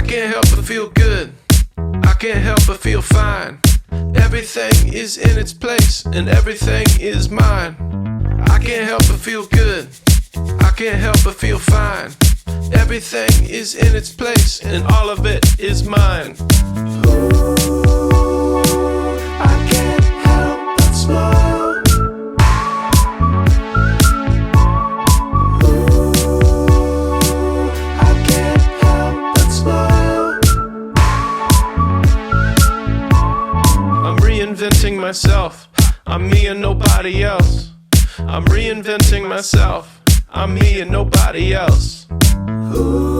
can't help but feel good. I can't help but feel fine. Everything is in its place and everything is mine. I can't help but feel good. I can't help but feel fine. Everything is in its place and all of it is mine. Ooh, I can't help but smile. Ooh, I can't help but smile. I'm reinventing myself. I'm me and nobody else. I'm reinventing myself. I'm me and nobody else. Ooh.